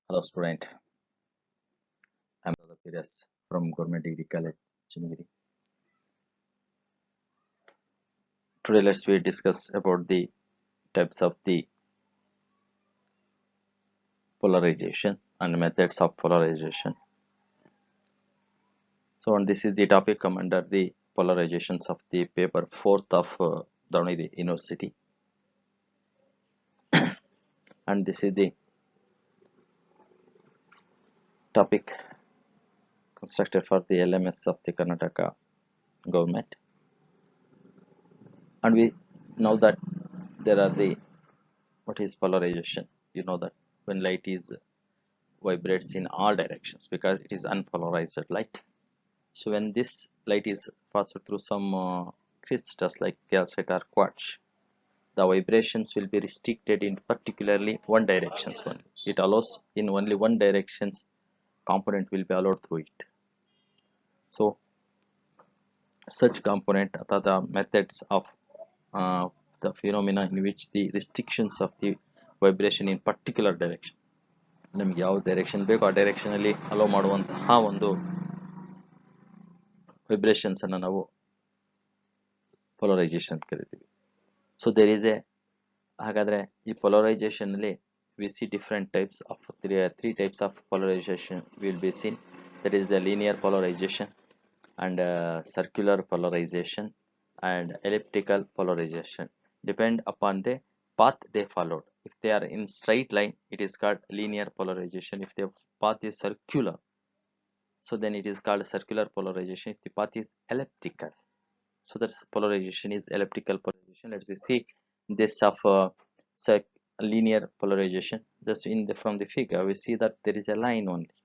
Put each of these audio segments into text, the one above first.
Hello student, I am Dr. Firas from Government Degree College, Chumagiri. Today let's we discuss about the types of the polarization and methods of polarization. So and this is the topic come under the polarizations of the paper 4th of Davangere University, and this is the topic constructed for the LMS of the Karnataka government. And we know that there are the what is polarization. You know that when light is vibrates in all directions because it is unpolarized light. So when this light is passed through some crystals like calcite or quartz, the vibrations will be restricted in particularly one directions only. It allows in only one directions component will be allowed through it. So such component are the methods of the phenomena in which the restrictions of the vibration in particular direction ನಮಗೆ ಯಾವ direction ಬೇಕೋ ಆ direction ಅಲ್ಲಿ hello ಮಾಡುವಂತಹ ಒಂದು vibrations ಅನ್ನು ನಾವು polarisation ಅಂತ ಕರಿತೀವಿ. ಸೊ ದೇರ್ ಇಸ್ ಎ ಹಾಗಾದ್ರೆ ಈ ಪೊಲರೈಸೇಷನ್ ಅಲ್ಲಿ we see different types of three types of polarization will be seen. That is the linear polarization and circular polarization and elliptical polarization depend upon the path they followed. If they are in straight line, it is called linear polarization. If the path is circular, so then it is called circular polarization. If the path is elliptical, so that polarization is elliptical polarization. Let us see this of linear polarization. Thus in the from the figure we see that there is a line only.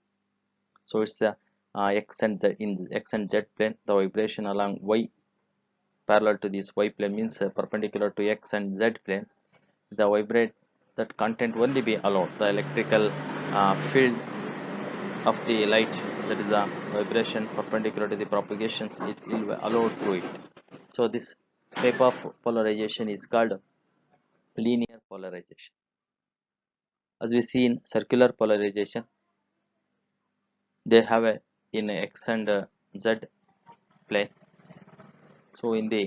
So it's a x and z. In x and z plane, the vibration along y parallel to this y plane means perpendicular to x and z plane, the vibrate that content only be allowed. The electrical field of the light, that is the vibration perpendicular to the propagations, it will be allowed through it. So this type of polarization is called linear polarization. As we see in circular polarization, they have a in x and z plane. So in the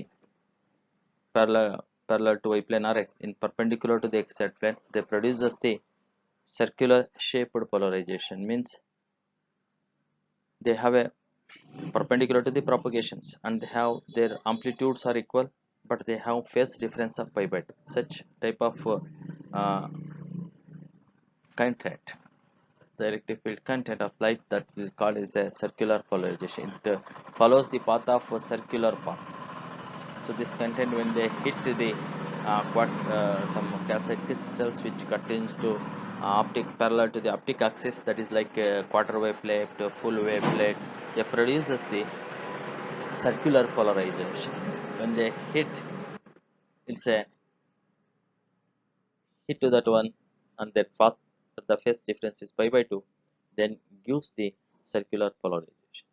parallel to y plane or x, in perpendicular to the x z plane, they produces the circular shaped polarization. Means they have a perpendicular to the propagations and they have their amplitudes are equal, but they have phase difference of pi by 2. Such type of content, the electric field content of light, that is called as a circular polarization. It follows the path of a circular path. So this content, when they hit the some calcite crystals which contains to optic parallel to the optic axis, that is like a quarter wave plate, a full wave plate, they produces the circular polarizations. When they hit, it's a hit to that one, and that path, the phase difference is pi by 2, then gives the circular polarization.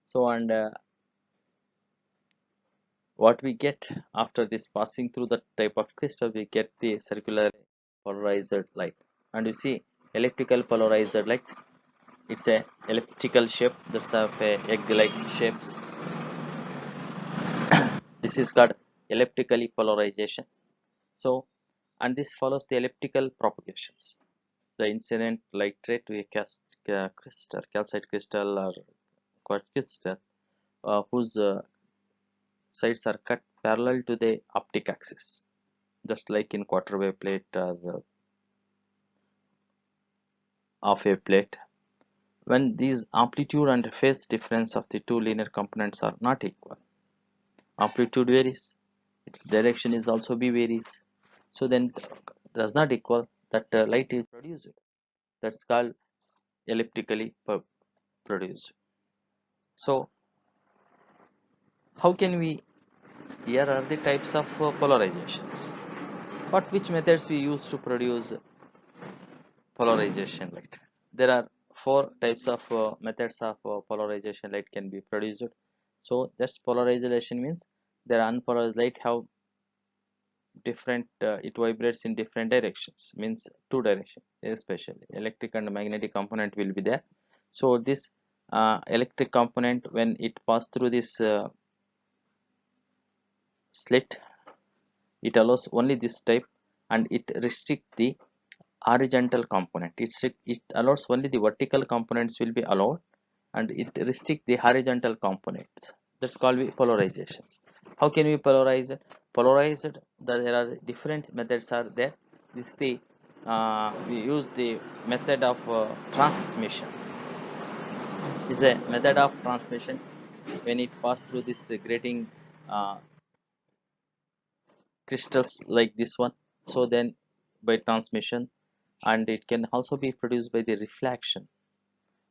So and what we get after this passing through the type of crystal, we get the circular polarized light. And you see elliptical polarized light, it's a elliptical shape, that's of a egg like shapes. This is called elliptically polarization. So and this follows the elliptical propagations. The incident light ray to a crystal, calcite crystal or quartz crystal, whose sides are cut parallel to the optic axis, just like in quarter wave plate or half wave plate. When these amplitude and phase difference of the two linear components are not equal, amplitude varies, its direction is also be varies, so then does not equal, that light is produced. That's called elliptically produced. So how can we, here are the types of polarizations. Which methods we use to produce polarization light? There are four types of methods of polarization light can be produced. So just polarization means there are unpolarized light have different it vibrates in different directions, means two direction, especially electric and magnetic component will be there. So this electric component, when it pass through this slit, it allows only this type, and it restrict the horizontal component. It allows only the vertical components will be allowed, and it restrict the horizontal components. That's called polarizations. How can we polarize it? Polarized, there are different methods are there. This is the we use the method of transmissions. Is a method of transmission when it pass through this grating uh, crystals like this one. So then by transmission, and it can also be produced by the reflection.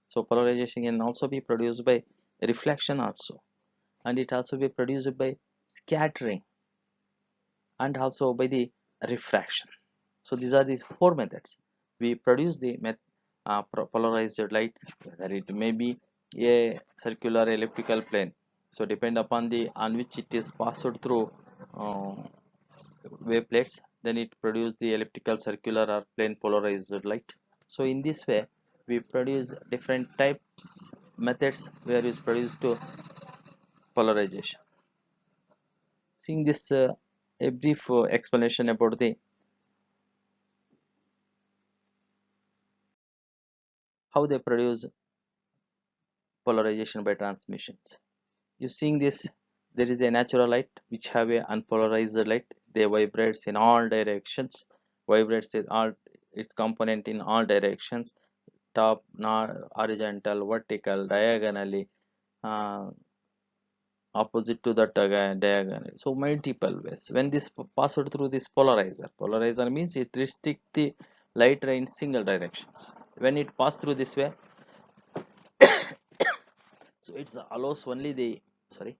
So polarization can also be produced by reflection also, and it also be produced by scattering and also by the refraction. So these are the four methods we produce the polarized light, whether it may be a circular elliptical plane. So depend upon the on which it is passed through uh, waveplates, then it produce the elliptical, circular or plane polarized light. So in this way we produce different types methods where is produced to polarization. Seeing this a brief explanation about the how they produce polarization by transmissions. You seeing this, there is a natural light which have a unpolarized light. They vibrates in all directions, vibrates in all its component in all directions, top, horizontal, vertical, diagonally, uh, opposite to that diagonal. So multiple ways. When this passed through this polarizer means it restrict the light ray in single directions. When it pass through this way, so it allows only the sorry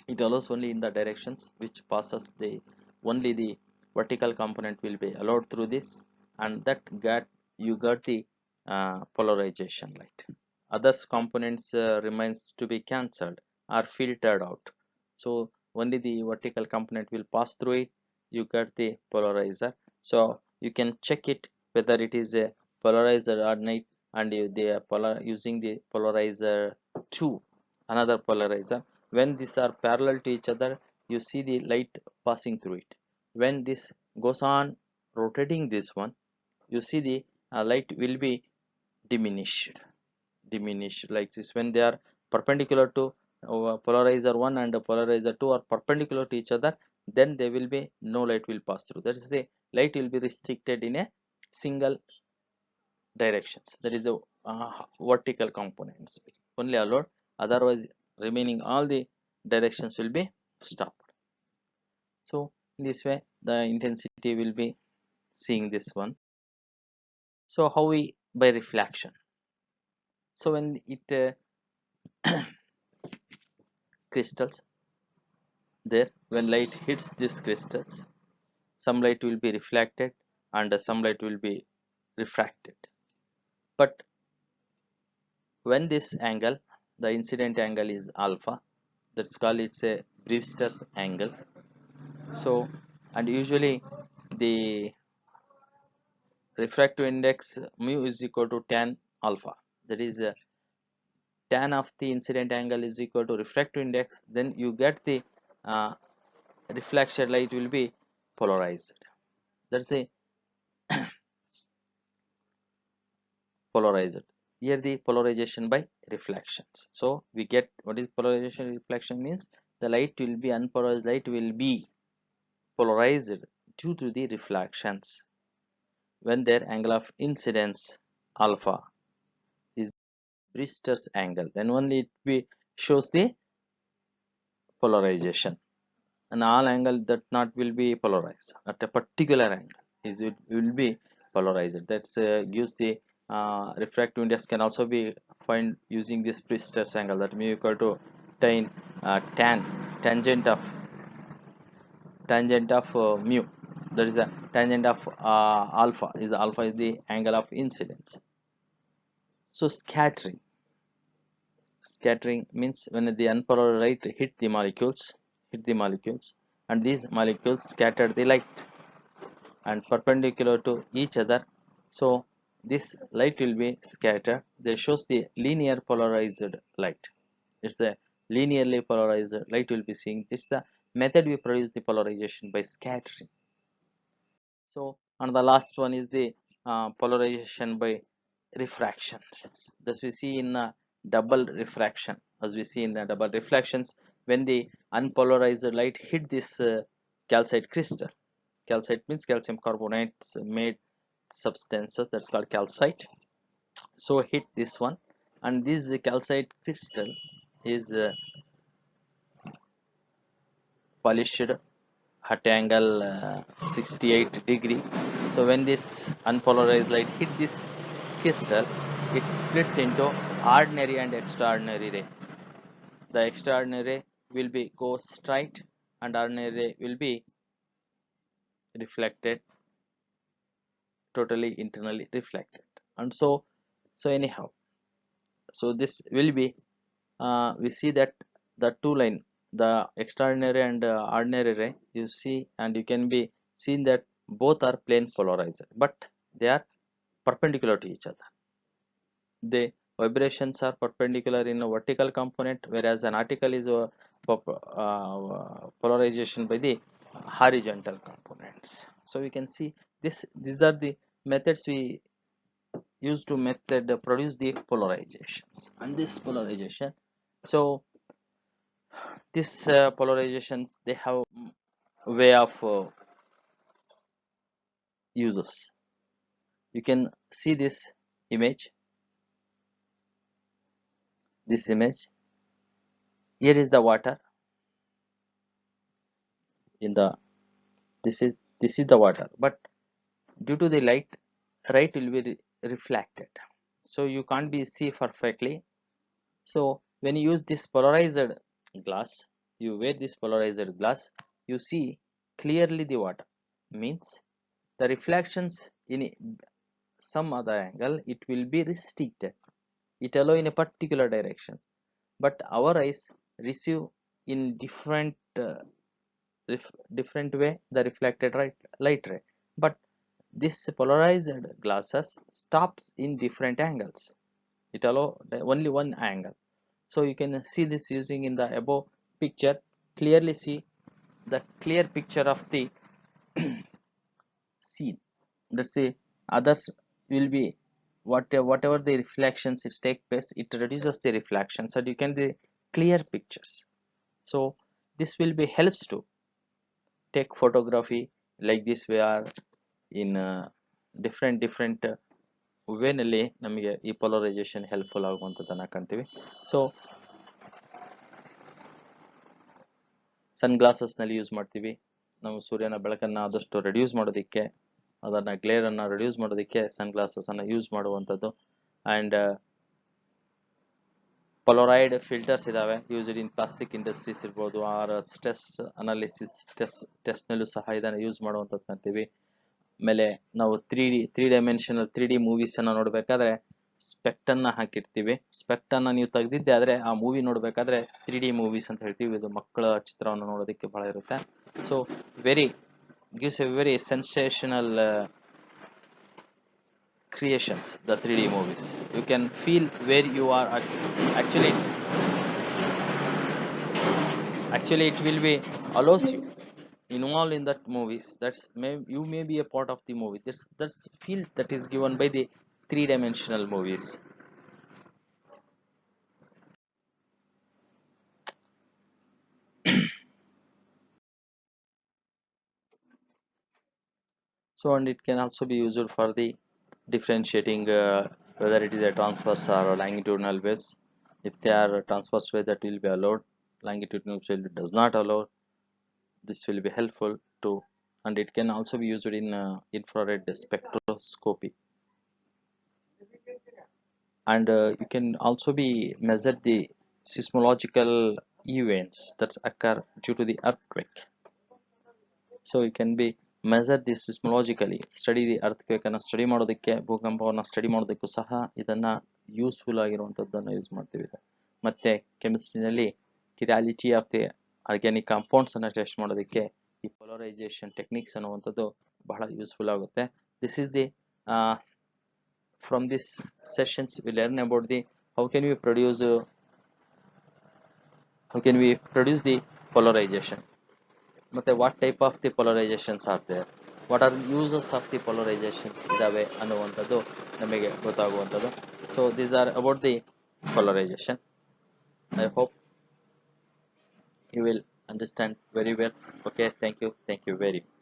it allows only in the directions which passes the only the vertical component will be allowed through this, and that got you got the polarization light. Others components remains to be cancelled or filtered out. So only the vertical component will pass through it, you get the polarizer. So you can check it whether it is a polarizer or not, and they are using the polarizer 2, another polarizer. When these are parallel to each other, you see the light passing through it. When this goes on rotating this one, you see the light will be diminished like this. When they are perpendicular to polarizer 1 and polarizer 2 are perpendicular to each other, then there will be no light will pass through. That is the light will be restricted in a single directions. That is the vertical components only allowed, otherwise remaining all the directions will be stopped. So in this way the intensity will be seeing this one. So how we by reflection. So when it crystals there, when light hits these crystals, some light will be reflected and some light will be refracted. But when this angle, the incident angle is alpha, that's called it's a Brewster's angle. So and usually the refractive index mu is equal to tan alpha. That is tan of the incident angle is equal to refractive index. Then you get the uh, reflection light will be polarized. That's the polarized. Here the polarization by reflections. So we get what is polarization reflection means, the light will be unpolarized light will be polarized due to the reflections when their angle of incidence alpha is Brewster's angle, then only it be shows the polarization. And all angle that not will be polarized at a particular angle is it will be polarized. That's gives the refractive index can also be find using this Brewster's angle, that mu equal to tan tangent of mu, that is a tangent of alpha is the angle of incidence. So scattering means when the unpolarized light hit the molecules, and these molecules scatter the light and perpendicular to each other. So this light will be scattered. This shows the linear polarized light. It's a linearly polarized light will be seeing. This is the method we produce the polarization by scattering. So and the last one is the polarization by refraction. This we see in double refraction. As we see in the double reflections, when the unpolarized light hit this calcite crystal. Calcite means calcium carbonates made substances, that's called calcite. So hit this one, and this calcite crystal is polished at angle 68 degree. So when this unpolarized light hit this crystal, it splits into ordinary and extraordinary ray. The extraordinary ray will be go straight and ordinary ray will be reflected, totally internally reflected. And so anyhow, so this will be we see that the two line, the extraordinary and ordinary ray, you see, and you can be seen that both are plane polarized, but they are perpendicular to each other. The vibrations are perpendicular in a vertical component, whereas an article is polarization by the horizontal components. So we can see these are the methods we use to method produce the polarizations. And this polarization, so this polarizations, they have way of uses. You can see this image. This image, here is the water in the, this is the water, but due to the light will be reflected, so you can't be see perfectly. So when you use this polarized glass, you wear this polarized glass, you see clearly the water. Means the reflections in some other angle, it will be restricted, it allow in a particular direction, but our eyes receive in different way the reflected light ray. But this polarized glasses stops in different angles, it allow only one angle. So you can see this using in the above picture, clearly see the clear picture of the scene. That's say others will be whatever the reflections it take place, it reduces the reflections and you can see clear pictures. So this will be helps to take photography like this. We are in different ವೇನಲ್ಲಿ ನಮಗೆ ಈ polarisation helpful ಆಗುವಂಥದ್ದನ್ನು ಕಾಣ್ತೀವಿ. So ಸನ್ ಗ್ಲಾಸಸ್ನಲ್ಲಿ use ಮಾಡ್ತೀವಿ ನಾವು ಸೂರ್ಯನ ಬೆಳಕನ್ನು ಆದಷ್ಟು reduce ಮಾಡೋದಕ್ಕೆ, ಅದನ್ನು ಗ್ಲೇರನ್ನು ರೆಡ್ಯೂಸ್ ಮಾಡೋದಕ್ಕೆ ಸನ್ ಗ್ಲಾಸಸನ್ನು ಯೂಸ್ ಮಾಡುವಂಥದ್ದು. ಆ್ಯಂಡ್ ಪೊಲರಾಯ್ಡ್ ಫಿಲ್ಟರ್ಸ್ ಇದಾವೆ, ಯೂಸ್ಡ್ ಇನ್ ಪ್ಲಾಸ್ಟಿಕ್ ಇಂಡಸ್ಟ್ರೀಸ್ ಇರ್ಬೋದು, ಆರ್ ಸ್ಟ್ರೆಸ್ ಅನಾಲಿಸಿಸ್ ಟೆಸ್ಟ್ನಲ್ಲೂ ಸಹ ಇದನ್ನು ಯೂಸ್ ಮಾಡುವಂಥದ್ದು ಕಾಣ್ತೀವಿ. ಆಮೇಲೆ ನಾವು ತ್ರೀ ಡೈಮೆನ್ಷನಲ್ 3D ಮೂವೀಸ್ ಅನ್ನ ನೋಡ್ಬೇಕಾದ್ರೆ ಸ್ಪೆಕ್ಟ್ ಅನ್ನ ಹಾಕಿರ್ತೀವಿ. ಸ್ಪೆಕ್ಟ್ ಅನ್ನ ನೀವು ತೆಗೆದಿದ್ದೆ ಆದ್ರೆ ಆ ಮೂವಿ ನೋಡ್ಬೇಕಾದ್ರೆ 3D ಮೂವೀಸ್ ಅಂತ ಹೇಳ್ತೀವಿ. ಇದು ಮಕ್ಕಳ ಚಿತ್ರವನ್ನು ನೋಡೋದಕ್ಕೆ ಬಹಳ ಇರುತ್ತೆ. So gives a very sensational creations, the 3D movies. You can feel where you are actually it will be allows you involved in that movies. You may be a part of the movie. That's feel that is given by the three-dimensional movies. So and it can also be used for the differentiating whether it is a transverse or a longitudinal waves. If they are transverse wave, that will be allowed. Longitudinal wave does not allow. This will be helpful too, and it can also be used in infrared spectroscopy. And you can also be measure the seismological events that occur due to the earthquake. So you can be measure this seismologically, study the earthquake ಅನ್ನು study ಮಾಡೋದಕ್ಕೆ, ಭೂಕಂಪವನ್ನು study ಮಾಡೋದಕ್ಕೂ ಸಹ ಇದನ್ನ useful ಆಗಿರುವಂಥದ್ದನ್ನು use ಮಾಡ್ತೀವಿ. ಮತ್ತೆ ಕೆಮಿಸ್ಟ್ರಿನಲ್ಲಿ ಕಿರಾಲಿಟಿ of the organic compounds ಅನ್ನು test ಮಾಡೋದಕ್ಕೆ ಈ ಪೊಲರೈಸೇಷನ್ ಟೆಕ್ನಿಕ್ಸ್ ಅನ್ನುವಂಥದ್ದು ಬಹಳ ಯೂಸ್ಫುಲ್ ಆಗುತ್ತೆ. This is the from this sessions we learn about the how can we produce the polarization, ಮತ್ತೆ what type of the polarizations are there, what are the uses of the polarizations ಇದಾವೆ ಅನ್ನುವಂಥದ್ದು ನಮಗೆ ಗೊತ್ತಾಗುವಂಥದ್ದು. So these are about the polarization. I hope you will understand very well. Okay, thank you very much.